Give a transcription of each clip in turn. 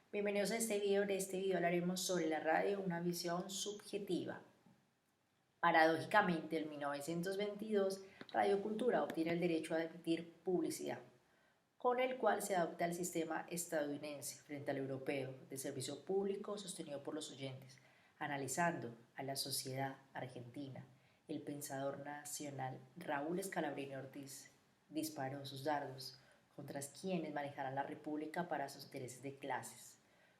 Bienvenidos a este video. En este video hablaremos sobre la radio, una visión subjetiva. Paradójicamente, en 1922, Radio Cultura obtiene el derecho a emitir publicidad, con el cual se adopta el sistema estadounidense frente al europeo de servicio público sostenido por los oyentes. Analizando a la sociedad argentina, el pensador nacional Raúl Scalabrini Ortiz disparó sus dardos contra quienes manejarán la república para sus intereses de clases,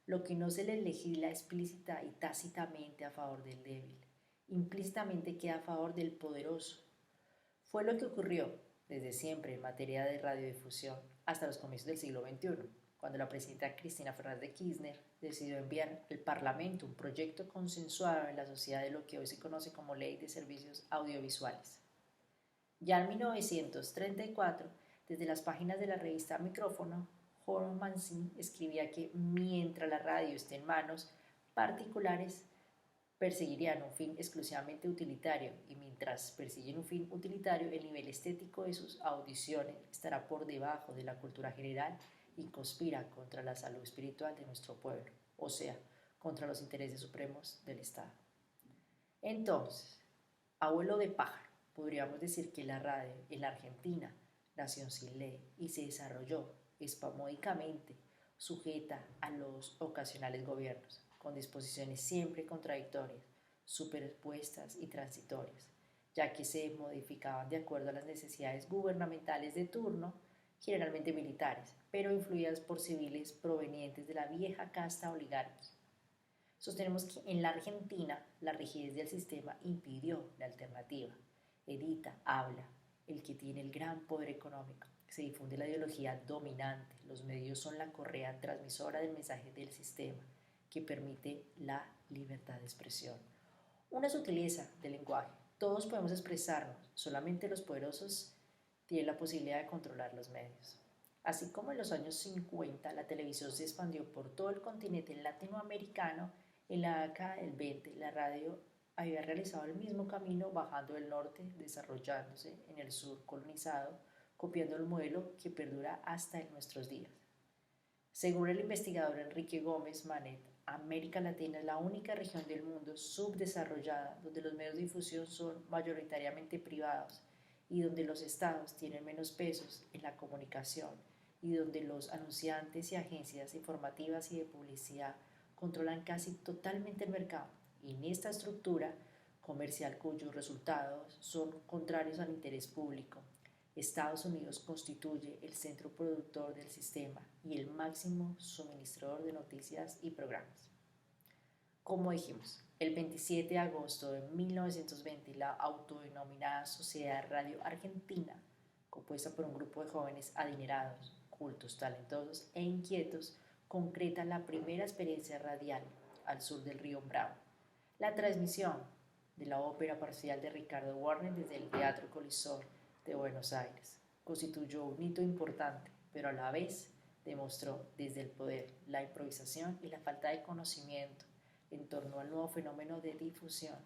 lo que no se les legisla explícita y tácitamente a favor del débil, implícitamente queda a favor del poderoso. Fue lo que ocurrió desde siempre en materia de radiodifusión hasta los comienzos del siglo XXI, cuando la presidenta Cristina Fernández de Kirchner decidió enviar al Parlamento un proyecto consensuado en la sociedad de lo que hoy se conoce como Ley de Servicios Audiovisuales. Ya en 1934, desde las páginas de la revista Micrófono, Jorge Mancini escribía que mientras la radio esté en manos particulares, perseguirían un fin exclusivamente utilitario, y mientras persiguen un fin utilitario, el nivel estético de sus audiciones estará por debajo de la cultura general y conspira contra la salud espiritual de nuestro pueblo, o sea, contra los intereses supremos del Estado. Entonces, abuelo de pájaro, podríamos decir que la radio en la Argentina nació sin ley y se desarrolló espasmódicamente, sujeta a los ocasionales gobiernos, con disposiciones siempre contradictorias, superpuestas y transitorias, ya que se modificaban de acuerdo a las necesidades gubernamentales de turno, generalmente militares, pero influidas por civiles provenientes de la vieja casta oligárquica. Sostenemos que en la Argentina la rigidez del sistema impidió la alternativa. Edita, habla, el que tiene el gran poder económico. Se difunde la ideología dominante. Los medios son la correa transmisora del mensaje del sistema que permite la libertad de expresión. Una sutileza del lenguaje. Todos podemos expresarnos, solamente los poderosos tienen la posibilidad de controlar los medios. Así como en los años 50 la televisión se expandió por todo el continente latinoamericano, en la década del 20 la radio había realizado el mismo camino bajando del norte, desarrollándose en el sur colonizado, copiando el modelo que perdura hasta en nuestros días. Según el investigador Enrique Gómez Manet, América Latina es la única región del mundo subdesarrollada donde los medios de difusión son mayoritariamente privados y donde los estados tienen menos pesos en la comunicación y donde los anunciantes y agencias informativas y de publicidad controlan casi totalmente el mercado, y en esta estructura comercial cuyos resultados son contrarios al interés público, Estados Unidos constituye el centro productor del sistema y el máximo suministrador de noticias y programas. Como dijimos, el 27 de agosto de 1920 la autodenominada Sociedad Radio Argentina, compuesta por un grupo de jóvenes adinerados, cultos, talentosos e inquietos, concreta la primera experiencia radial al sur del río Bravo. La transmisión de la ópera parcial de Ricardo Warner desde el Teatro Coliseo de Buenos Aires constituyó un hito importante, pero a la vez demostró desde el poder, la improvisación y la falta de conocimiento en torno al nuevo fenómeno de difusión.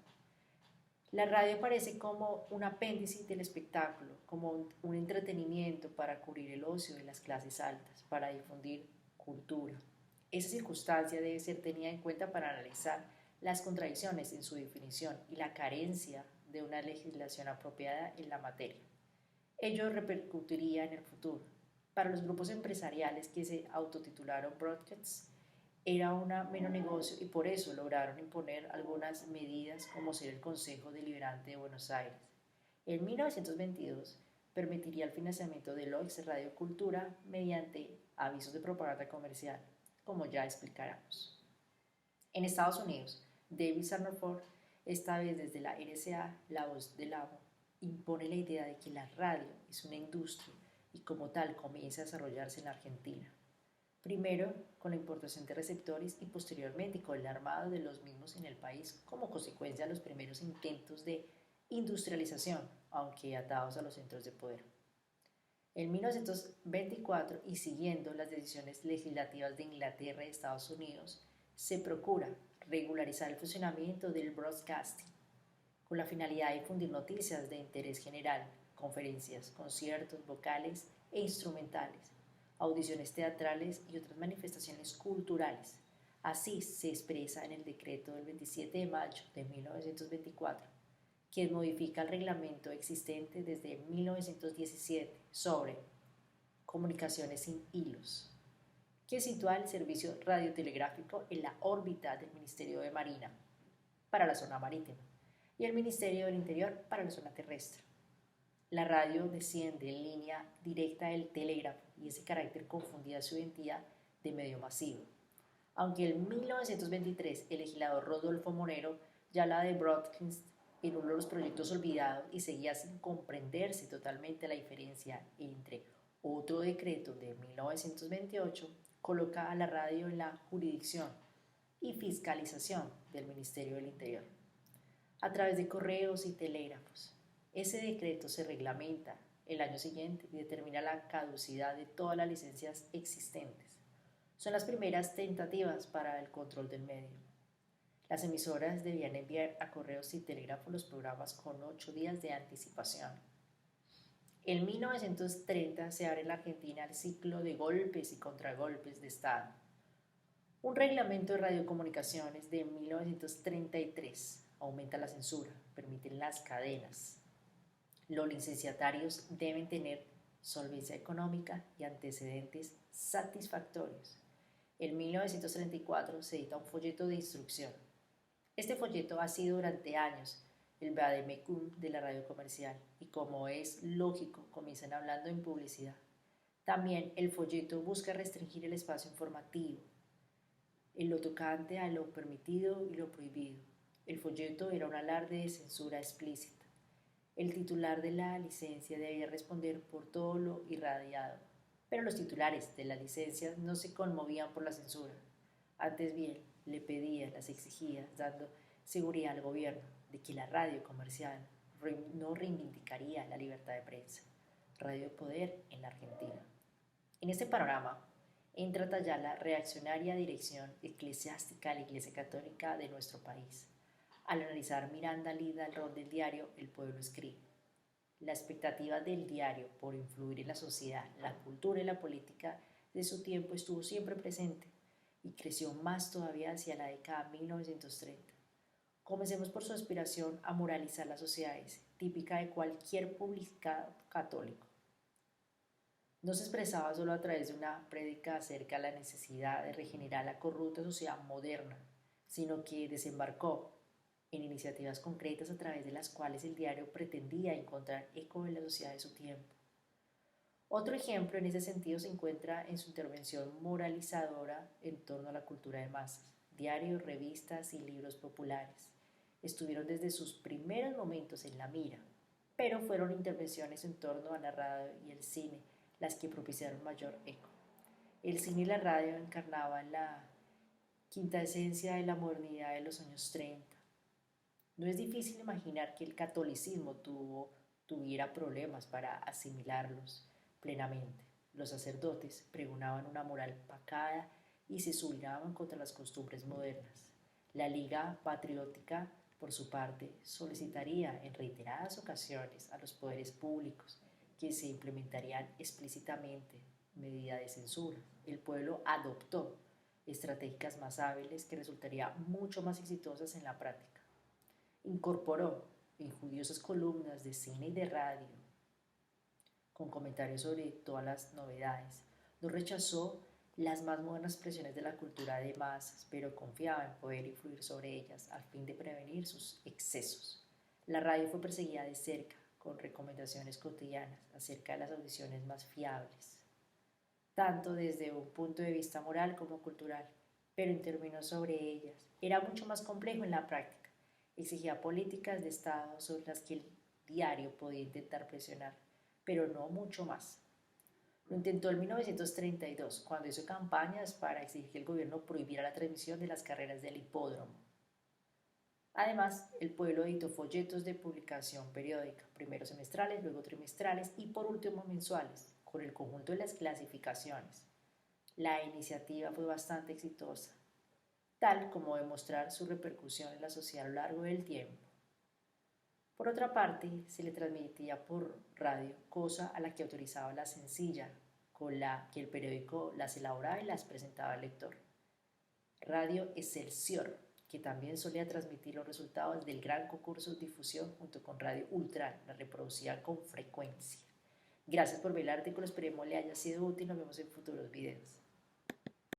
La radio aparece como un apéndice del espectáculo, como un entretenimiento para cubrir el ocio de las clases altas, para difundir cultura. Esa circunstancia debe ser tenida en cuenta para analizar las contradicciones en su definición y la carencia de una legislación apropiada en la materia. Ello repercutiría en el futuro. Para los grupos empresariales que se autotitularon broadcasts, era un mero negocio y por eso lograron imponer algunas medidas como ser el Consejo Deliberante de Buenos Aires. En 1922 permitiría el financiamiento de Loix Radio Cultura mediante avisos de propaganda comercial, como ya explicaremos. En Estados Unidos, David Sandiford, esta vez desde la NSA, la voz del amo, impone la idea de que la radio es una industria y como tal comienza a desarrollarse en la Argentina. Primero con la importación de receptores y posteriormente con el armado de los mismos en el país como consecuencia de los primeros intentos de industrialización, aunque atados a los centros de poder. En 1924 y siguiendo las decisiones legislativas de Inglaterra y Estados Unidos, se procura regularizar el funcionamiento del broadcasting con la finalidad de difundir noticias de interés general, conferencias, conciertos, vocales e instrumentales, audiciones teatrales y otras manifestaciones culturales. Así se expresa en el decreto del 27 de mayo de 1924, quien modifica el reglamento existente desde 1917 sobre comunicaciones sin hilos, que sitúa el servicio radiotelegráfico en la órbita del Ministerio de Marina para la zona marítima y el Ministerio del Interior para la zona terrestre. La radio desciende en línea directa del telégrafo y ese carácter confundía su identidad de medio masivo. Aunque en 1923 el legislador Rodolfo Monero ya habla de broadcast en uno de los proyectos olvidados y seguía sin comprenderse totalmente la diferencia entre otro decreto de 1928 coloca a la radio en la jurisdicción y fiscalización del Ministerio del Interior a través de correos y telégrafos. Ese decreto se reglamenta el año siguiente y determina la caducidad de todas las licencias existentes. Son las primeras tentativas para el control del medio. Las emisoras debían enviar a correos y telégrafos los programas con 8 días de anticipación. En 1930 se abre en la Argentina el ciclo de golpes y contragolpes de Estado. Un reglamento de radiocomunicaciones de 1933 aumenta la censura, permiten las cadenas. Los licenciatarios deben tener solvencia económica y antecedentes satisfactorios. En 1934 se edita un folleto de instrucción. Este folleto ha sido durante años el vademecum de la radio comercial y, como es lógico, comienzan hablando en publicidad. También el folleto busca restringir el espacio informativo, en lo tocante a lo permitido y lo prohibido. El folleto era un alarde de censura explícita. El titular de la licencia debía responder por todo lo irradiado, pero los titulares de las licencias no se conmovían por la censura. Antes bien, le pedían, las exigía, dando seguridad al gobierno de que la radio comercial no reivindicaría la libertad de prensa. Radio de poder en la Argentina. En este panorama entra a tallar la reaccionaria dirección eclesiástica de la Iglesia Católica de nuestro país. Al analizar Miranda Lida el rol del diario El Pueblo Escribe, la expectativa del diario por influir en la sociedad, la cultura y la política de su tiempo estuvo siempre presente y creció más todavía hacia la década de 1930. Comencemos por su aspiración a moralizar las sociedades, típica de cualquier publicado católico. No se expresaba solo a través de una prédica acerca de la necesidad de regenerar la corrupta sociedad moderna, sino que desembarcó en iniciativas concretas a través de las cuales el diario pretendía encontrar eco en la sociedad de su tiempo. Otro ejemplo en ese sentido se encuentra en su intervención moralizadora en torno a la cultura de masas. Diarios, revistas y libros populares estuvieron desde sus primeros momentos en la mira, pero fueron intervenciones en torno a la radio y el cine las que propiciaron mayor eco. El cine y la radio encarnaban la quinta esencia de la modernidad de los años 30. No es difícil imaginar que el catolicismo tuviera problemas para asimilarlos plenamente. Los sacerdotes pregonaban una moral pacada y se sublevaban contra las costumbres modernas. La Liga Patriótica, por su parte, solicitaría en reiteradas ocasiones a los poderes públicos que se implementarían explícitamente medidas de censura. El pueblo adoptó estrategias más hábiles que resultarían mucho más exitosas en la práctica. Incorporó injuriosas columnas de cine y de radio con comentarios sobre todas las novedades. No rechazó las más modernas expresiones de la cultura de masas, pero confiaba en poder influir sobre ellas al fin de prevenir sus excesos. La radio fue perseguida de cerca con recomendaciones cotidianas acerca de las audiciones más fiables, tanto desde un punto de vista moral como cultural, pero intervino sobre ellas. Era mucho más complejo en la práctica. Exigía políticas de Estado sobre las que el diario podía intentar presionar, pero no mucho más. Lo intentó en 1932, cuando hizo campañas para exigir que el gobierno prohibiera la transmisión de las carreras del hipódromo. Además, el pueblo editó folletos de publicación periódica, primero semestrales, luego trimestrales y por último mensuales, con el conjunto de las clasificaciones. La iniciativa fue bastante exitosa, tal como demostrar su repercusión en la sociedad a lo largo del tiempo. Por otra parte, se le transmitía por radio, cosa a la que autorizaba la sencilla con la que el periódico las elaboraba y las presentaba al lector. Radio Excelsior, que también solía transmitir los resultados del gran concurso de difusión junto con Radio Ultra, la reproducían con frecuencia. Gracias por ver el artículo, esperemos le haya sido útil, nos vemos en futuros videos.